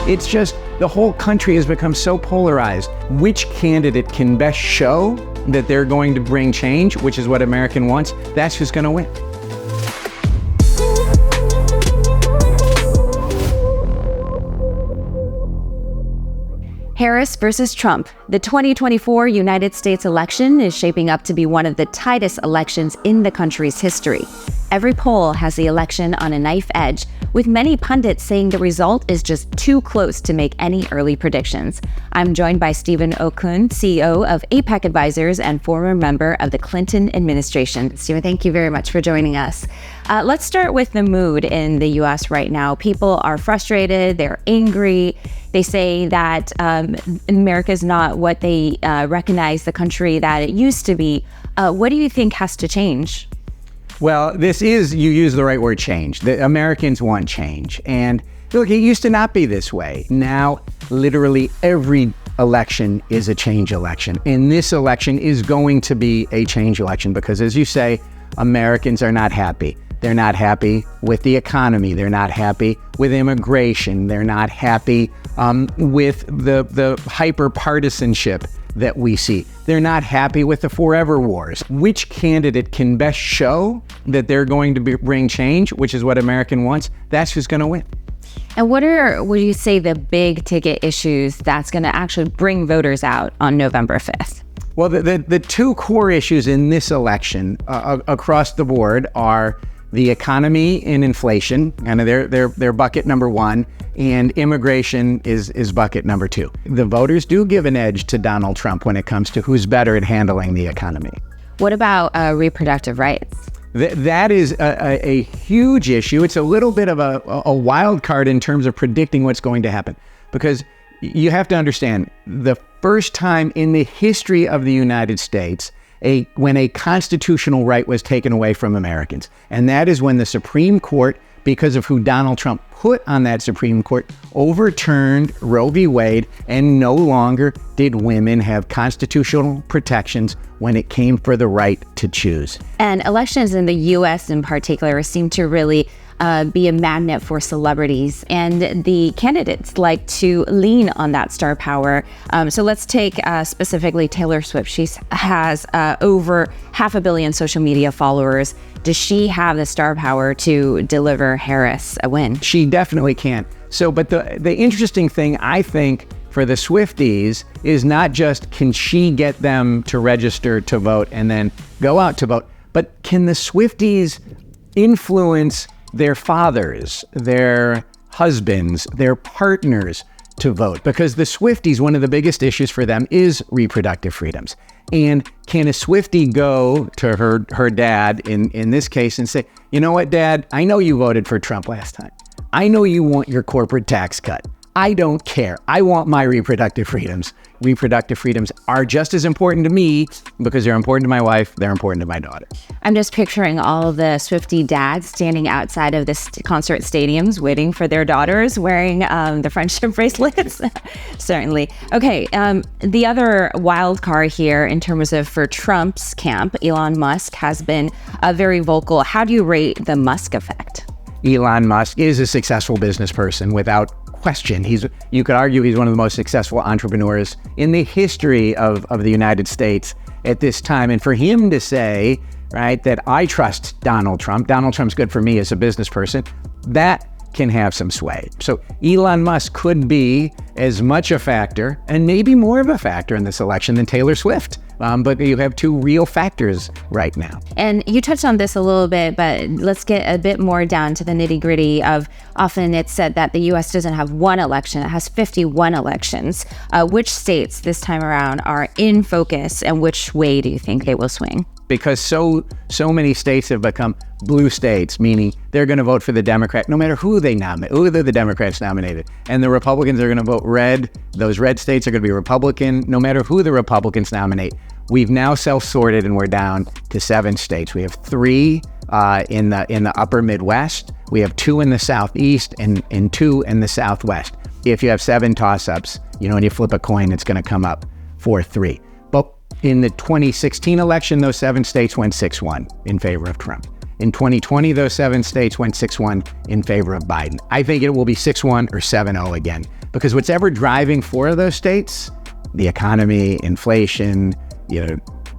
It's just the whole country has become so polarized. Which candidate can best show that they're going to bring change, which is what America wants, that's who's going to win. Harris versus Trump. The 2024 United States election is shaping up to be one of the tightest elections in the country's history. Every poll has the election on a knife edge, with many pundits saying the result is just too close to make any early predictions. I'm joined by Steven Okun, CEO of APAC Advisors and former member of the Clinton administration. Steven, thank you very much for joining us. Let's start with the mood in the U.S. right now. People are frustrated, they're angry. They say that America is not what they recognize the country that it used to be. What do you think has to change? Well, you use the right word, change. The Americans want change. And look, it used to not be this way. Now, literally every election is a change election. And this election is going to be a change election because, as you say, Americans are not happy. They're not happy with the economy. They're not happy with immigration. They're not happy with the hyper-partisanship that we see. They're not happy with the forever wars. Which candidate can best show that they're going to bring change, which is what America wants, that's who's going to win. And what do you say, the big ticket issues that's going to actually bring voters out on November 5th? Well, the two core issues in this election across the board are the economy and inflation, and they're bucket number one, and immigration is bucket number two. The voters do give an edge to Donald Trump when it comes to who's better at handling the economy. What about reproductive rights? That is a huge issue. It's a little bit of a wild card in terms of predicting what's going to happen, because you have to understand, the first time in the history of the United States when a constitutional right was taken away from Americans. And that is when the Supreme Court, because of who Donald Trump put on that Supreme Court, overturned Roe v. Wade, and no longer did women have constitutional protections when it came for the right to choose. And elections in the U.S. in particular seem to really be a magnet for celebrities, and the candidates like to lean on that star power. So let's take specifically Taylor Swift. She has over 500 million social media followers. Does she have the star power to deliver Harris a win? She definitely can. But the interesting thing, I think, for the Swifties is not just can she get them to register to vote and then go out to vote, but can the Swifties influence their fathers, their husbands, their partners to vote? Because the Swifties, one of the biggest issues for them is reproductive freedoms. And can a Swiftie go to her dad in this case and say, you know what, Dad, I know you voted for Trump last time. I know you want your corporate tax cut. I don't care. I want my reproductive freedoms. Reproductive freedoms are just as important to me because they're important to my wife, they're important to my daughter. I'm just picturing all of the Swiftie dads standing outside of the concert stadiums waiting for their daughters wearing the friendship bracelets. Certainly. Okay, the other wild card here in terms of for Trump's camp, Elon Musk has been very vocal. How do you rate the Musk effect? Elon Musk is a successful business person without question. You could argue he's one of the most successful entrepreneurs in the history of the United States at this time. And for him to say, right, that I trust Donald Trump's good for me as a business person, that can have some sway. So Elon Musk could be as much a factor and maybe more of a factor in this election than Taylor Swift. But you have two real factors right now. And you touched on this a little bit, but let's get a bit more down to the nitty gritty of, often it's said that the U.S. doesn't have one election, it has 51 elections. Which states this time around are in focus, and which way do you think they will swing? Because so many states have become blue states, meaning they're going to vote for the Democrat no matter who they nominate, who the Democrats nominated. And the Republicans are going to vote red. Those red states are going to be Republican no matter who the Republicans nominate. We've now self-sorted and we're down to 7 states. We have 3 in the upper Midwest. We have 2 in the Southeast and 2 in the Southwest. If you have 7 toss-ups, and you flip a coin, it's going to come up 4-3. But in the 2016 election, those 7 states went 6-1 in favor of Trump. In 2020, those 7 states went 6-1 in favor of Biden. I think it will be 6-1 or 7-0 again, because what's ever driving four of those states, the economy, inflation,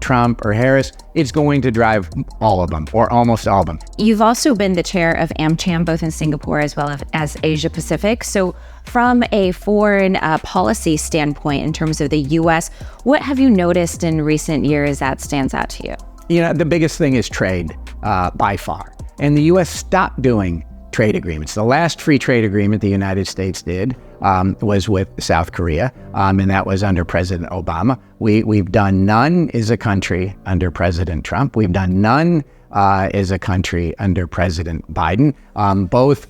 Trump or Harris, it's going to drive all of them or almost all of them. You've also been the chair of AmCham, both in Singapore as well as Asia Pacific. So from a foreign policy standpoint, in terms of the U.S., what have you noticed in recent years that stands out to you? The biggest thing is trade by far. And the U.S. stopped doing trade agreements. The last free trade agreement the United States did was with South Korea, and that was under President Obama. We've done none as a country under President Trump. We've done none as a country under President Biden. Both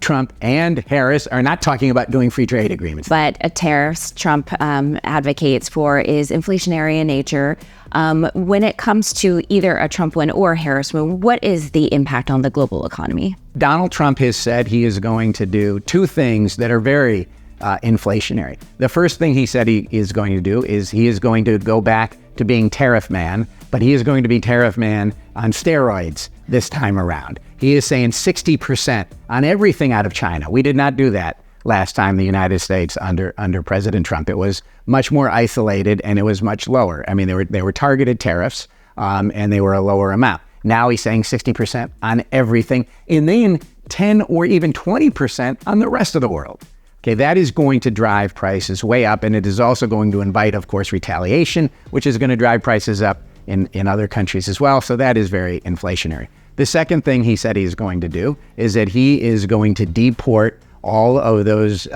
Trump and Harris are not talking about doing free trade agreements. But tariffs, Trump advocates for, is inflationary in nature. When it comes to either a Trump win or Harris win, what is the impact on the global economy? Donald Trump has said he is going to do two things that are very inflationary. The first thing he said he is going to do is he is going to go back to being tariff man, but he is going to be tariff man on steroids this time around. He is saying 60% on everything out of China. We did not do that last time the United States under President Trump. It was much more isolated and it was much lower. I mean, they were targeted tariffs and they were a lower amount. Now he's saying 60% on everything, and then 10 or even 20% on the rest of the world. Okay, that is going to drive prices way up, and it is also going to invite, of course, retaliation, which is going to drive prices up in other countries as well. So that is very inflationary. The second thing he said he's going to do is that he is going to deport all of those,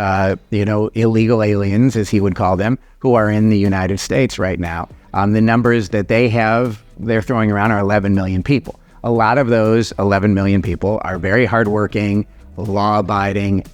illegal aliens, as he would call them, who are in the United States right now. The numbers that they're throwing around are 11 million people. A lot of those 11 million people are very hardworking, law-abiding,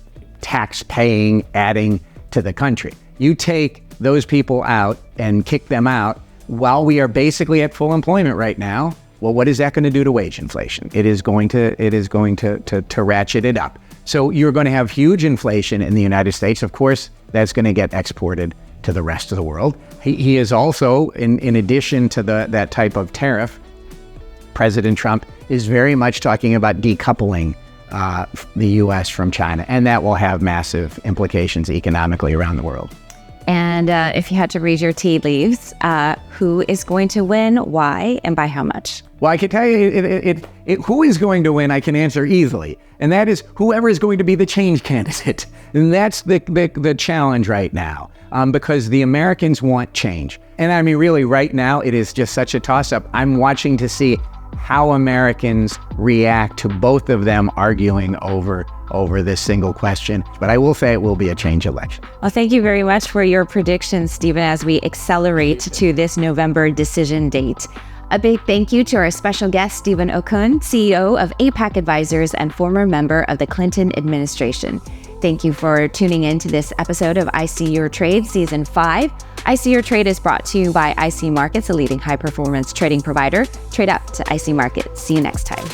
tax-paying, adding to the country. You take those people out and kick them out while we are basically at full employment right now. Well, what is that going to do to wage inflation? It is going to ratchet it up. So you're going to have huge inflation in the United States. Of course, that's going to get exported to the rest of the world. He is also, in addition to that type of tariff, President Trump is very much talking about decoupling the U.S. from China, and that will have massive implications economically around the world. And if you had to read your tea leaves, who is going to win, why, and by how much? Well, I can tell you who is going to win, I can answer easily. And that is whoever is going to be the change candidate. And that's the challenge right now, because the Americans want change. And I mean, really, right now, it is just such a toss-up. I'm watching to see how Americans react to both of them arguing over this single question. But I will say it will be a change election. Well, thank you very much for your predictions, Steven, as we accelerate to this November decision date. A big thank you to our special guest, Steven Okun, CEO of APAC Advisors and former member of the Clinton administration. Thank you for tuning in to this episode of I See Your Trade, Season 5. I See Your Trade is brought to you by IC Markets, a leading high-performance trading provider. Trade up to IC Markets. See you next time.